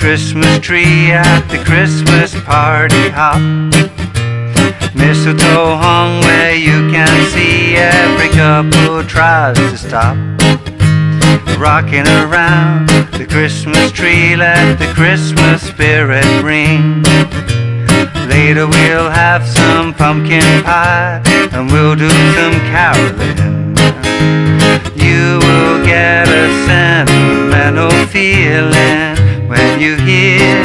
Christmas tree at the Christmas party hop. Mistletoe hung where you can see, every couple tries to stop. Rocking around the Christmas tree, let the Christmas spirit ring. Later we'll have some pumpkin pie and we'll do some caroling. You will get a sentimental feeling when you hear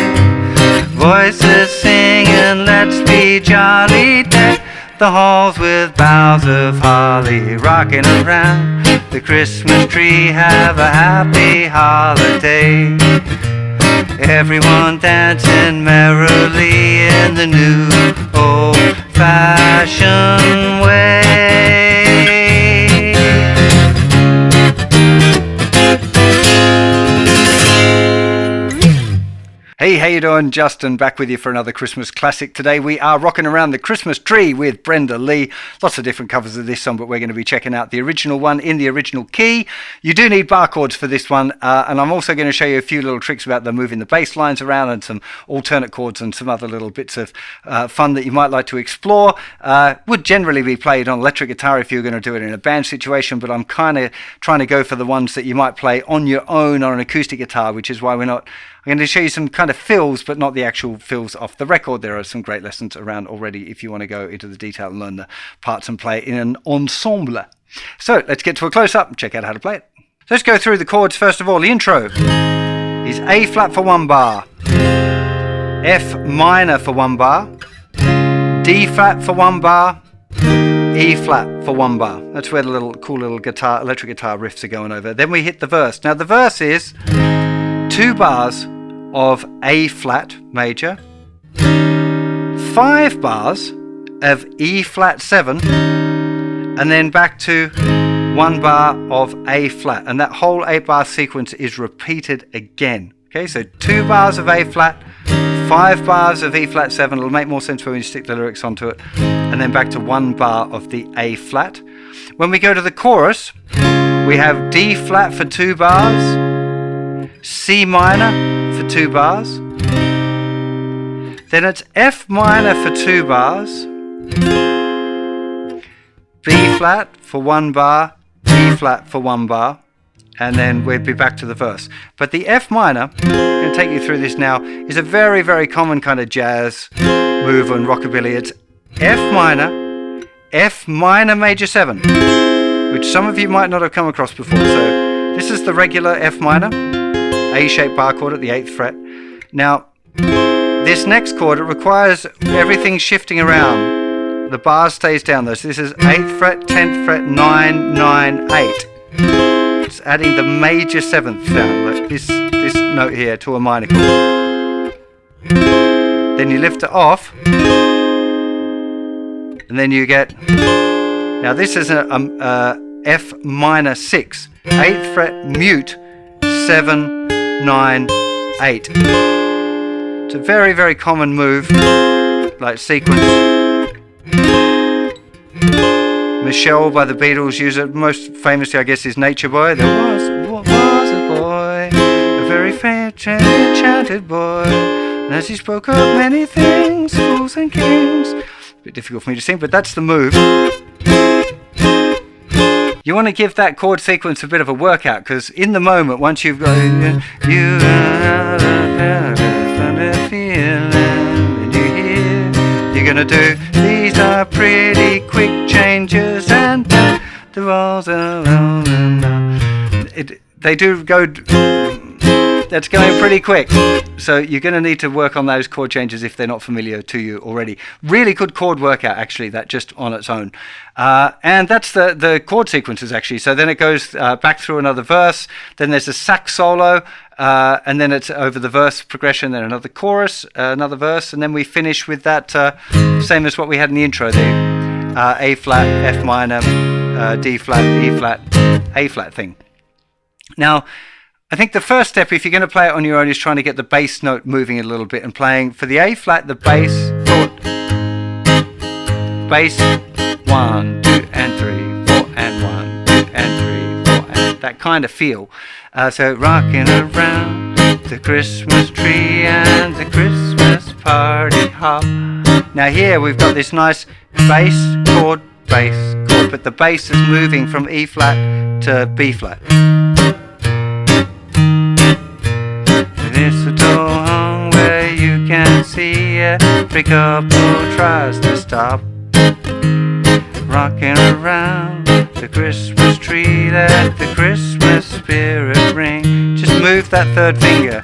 voices singing, let's be jolly, deck the halls with boughs of holly. Rocking around the Christmas tree, have a happy holiday. Everyone dancing merrily in the new old-fashioned way. Hey, how you doing? Justin back with you for another Christmas classic. Today we are rocking around the Christmas tree with Brenda Lee. Lots of different covers of this song, but we're going to be checking out the original one in the original key. You do need bar chords for this one, and I'm also going to show you a few little tricks about the moving the bass lines around and some alternate chords and some other little bits of fun that you might like to explore. Would generally be played on electric guitar if you're going to do it in a band situation, but I'm kind of trying to go for the ones that you might play on your own on an acoustic guitar, which is why I'm going to show you some kind of fills, but not the actual fills off the record. There are some great lessons around already if you want to go into the detail and learn the parts and play in an ensemble. So let's get to a close-up and check out how to play it. So let's go through the chords first of all. The intro is A flat for 1 bar, F minor for 1 bar, D flat for 1 bar, E flat for 1 bar. That's where the cool little electric guitar riffs are going over. Then we hit the verse. Now the verse is 2 bars of A flat major, 5 bars of E flat 7, and then back to 1 bar of A flat. And that whole 8 bar sequence is repeated again. Okay, so 2 bars of A flat, 5 bars of E flat 7. It'll make more sense when we stick the lyrics onto it. And then back to 1 bar of the A flat. When we go to the chorus, we have D flat for 2 bars, C minor for 2 bars, then it's F minor for 2 bars, B flat for 1 bar, E flat for 1 bar, and then we'd be back to the verse. But the F minor, I'm going to take you through this now, is a very, very common kind of jazz move on rockabilly. It's F minor major 7, which some of you might not have come across before. So this is the regular F minor, A-shaped bar chord at the 8th fret. Now, this next chord, it requires everything shifting around. The bar stays down though. So this is 8th fret, 10th fret, 9, 9, 8. It's adding the major 7th sound, like this note here, to a minor chord. Then you lift it off, and then you get, now this is a F minor 6, 8th fret mute, 7, 9, 8. It's a very, very common move, like sequence. Michelle by the Beatles use it. Most famously, I guess, is Nature Boy. There was a boy, a very enchanted boy, and as he spoke of many things, fools and kings. A bit difficult for me to sing, but that's the move. You want to give that chord sequence a bit of a workout, because in the moment, once you've got you have a feeling, and you hear, you're gonna do, these are pretty quick changes, and the walls around they do go, that's going pretty quick. So you're going to need to work on those chord changes if they're not familiar to you already. Really good chord workout, actually, that just on its own. And that's the chord sequences, actually. So then it goes back through another verse, then there's a sax solo, and then it's over the verse progression, then another chorus, another verse, and then we finish with that same as what we had in the intro there. A flat, F minor, D flat, E flat, A flat thing. Now, I think the first step, if you're going to play it on your own, is trying to get the bass note moving a little bit and playing for the A flat, the bass, bass, 1, 2, and 3, 4, and 1, 2, and 3, 4, and that kind of feel. So rocking around the Christmas tree and the Christmas party hop. Now here we've got this nice bass chord, but the bass is moving from E flat to B flat. Mistletoe hung where you can see every couple tries to stop. Rocking around the Christmas tree, let the Christmas spirit ring. Just move that third finger.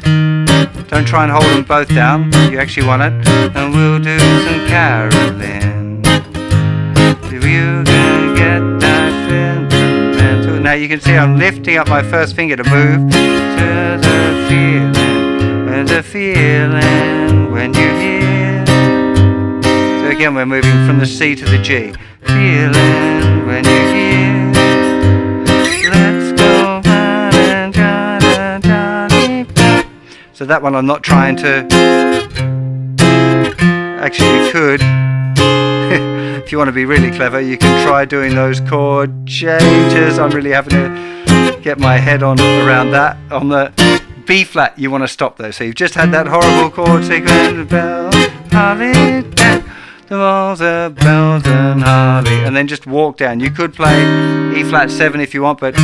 Don't try and hold them both down. You actually want it. And we'll do some caroling. If you can get that sentimental. Now you can see I'm lifting up my first finger to move to the feeling. There's a feeling when you hear. So again we're moving from the C to the G. Feeling when you hear. Let's go and so that one I'm not trying to. Actually we could. If you want to be really clever, you can try doing those chord changes. I'm really having to get my head on around that. On the B flat you want to stop though. So you've just had that horrible chord sequence. Bells, holly, the walls are bells and holly, and then just walk down. You could play E flat 7 if you want, but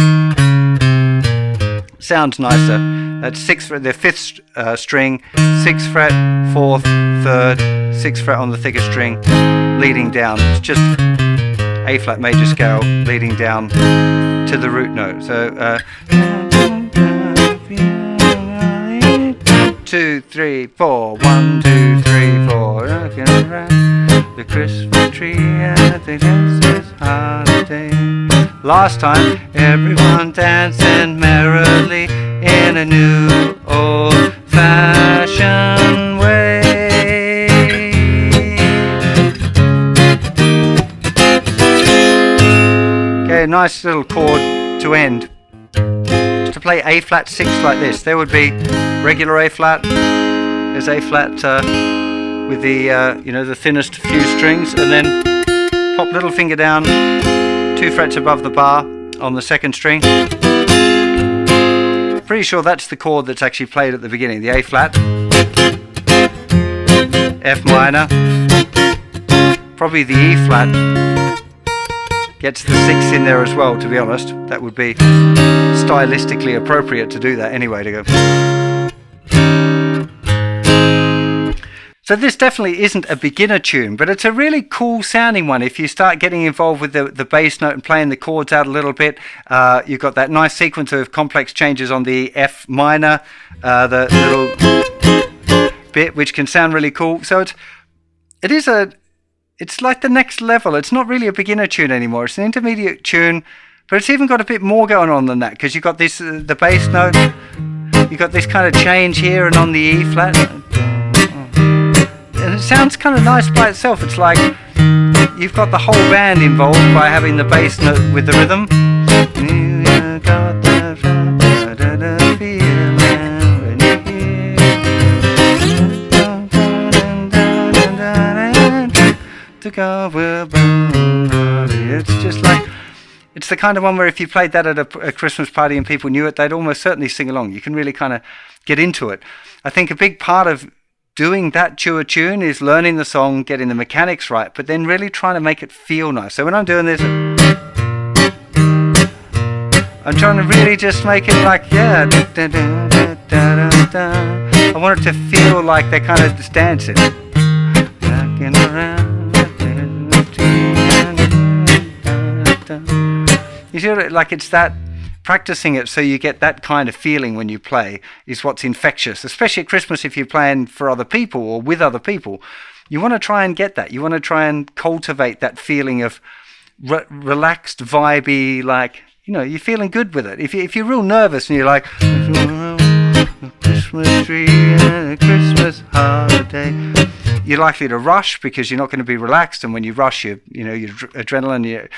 sounds nicer. That's 6th fret, the 5th string, 6th fret, 4th, 3rd, 6th fret on the thicker string, leading down. It's just A flat major scale leading down to the root note. So 2, 3, 4, 1, 2, 3, 4. Rocking around the Christmas tree at the Christmas holiday. Last time, everyone dancing merrily in a new old-fashioned way. Okay, nice little chord to end. To play A flat 6 like this, there would be regular A flat. There's A flat with the the thinnest few strings, and then pop little finger down 2 frets above the bar on the 2nd string. Pretty sure that's the chord that's actually played at the beginning, the A flat, F minor, probably the E flat, gets the 6 in there as well, to be honest. That would be stylistically appropriate to do that anyway, to go. So this definitely isn't a beginner tune, but it's a really cool sounding one. If you start getting involved with the bass note and playing the chords out a little bit, you've got that nice sequence of complex changes on the F minor, the little bit, which can sound really cool. So it's like the next level. It's not really a beginner tune anymore. It's an intermediate tune, but it's even got a bit more going on than that, because you've got this, the bass note, you've got this kind of change here and on the E flat. And it sounds kind of nice by itself. It's like you've got the whole band involved by having the bass note with the rhythm. You got the feeling when you hear. It's just like, it's the kind of one where if you played that at a Christmas party and people knew it, they'd almost certainly sing along. You can really kind of get into it. I think a big part of doing that to a tune is learning the song, getting the mechanics right, but then really trying to make it feel nice. So when I'm doing this, I'm trying to really just make it like, yeah, I want it to feel like they're kind of just dancing. Rocking around. You see, like it's that, practicing it so you get that kind of feeling when you play is what's infectious, especially at Christmas if you're playing for other people or with other people. You want to try and get that. You want to try and cultivate that feeling of relaxed, vibey, like, you're feeling good with it. If you're real nervous and you're like, Christmas tree and a Christmas holiday, you're likely to rush because you're not going to be relaxed, and when you rush, your adrenaline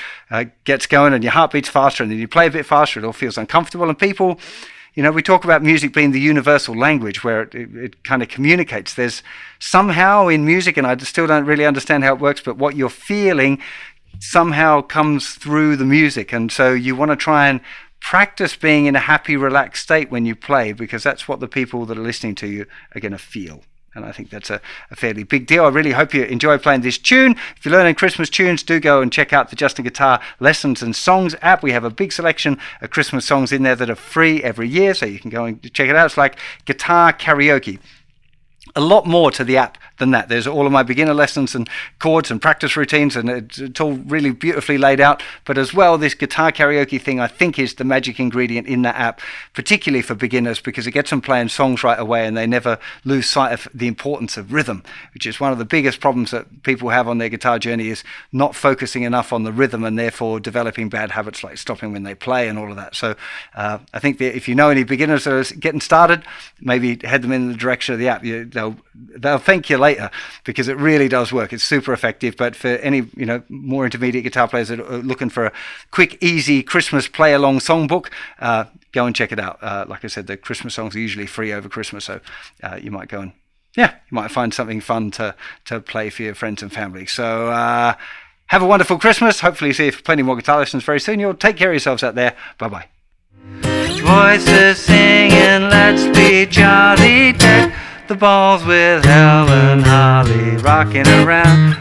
gets going and your heart beats faster, and then you play a bit faster, it all feels uncomfortable. And people, we talk about music being the universal language where it kind of communicates. There's somehow in music, and I still don't really understand how it works, but what you're feeling somehow comes through the music, and so you want to try and practice being in a happy, relaxed state when you play, because that's what the people that are listening to you are going to feel. And I think that's a fairly big deal. I really hope you enjoy playing this tune. If you're learning Christmas tunes, do go and check out the Justin Guitar Lessons and Songs app. We have a big selection of Christmas songs in there that are free every year, so you can go and check it out. It's like guitar karaoke. A lot more to the app than that. There's all of my beginner lessons and chords and practice routines, and it's all really beautifully laid out. But as well, this guitar karaoke thing, I think, is the magic ingredient in that app, particularly for beginners, because it gets them playing songs right away, and they never lose sight of the importance of rhythm, which is one of the biggest problems that people have on their guitar journey, is not focusing enough on the rhythm, and therefore developing bad habits like stopping when they play and all of that. So I think that if you know any beginners that are getting started, maybe head them in the direction of the app. They'll thank you later, because it really does work. It's super effective. But for any more intermediate guitar players that are looking for a quick, easy Christmas play along songbook, go and check it out. Like I said, the Christmas songs are usually free over Christmas, so you might go and you might find something fun to play for your friends and family. So have a wonderful Christmas. Hopefully see you for plenty more guitar lessons very soon. You'll take care of yourselves out there. Bye bye. Voices singing, let's be jolly, deck the balls with Helen Holly, rocking around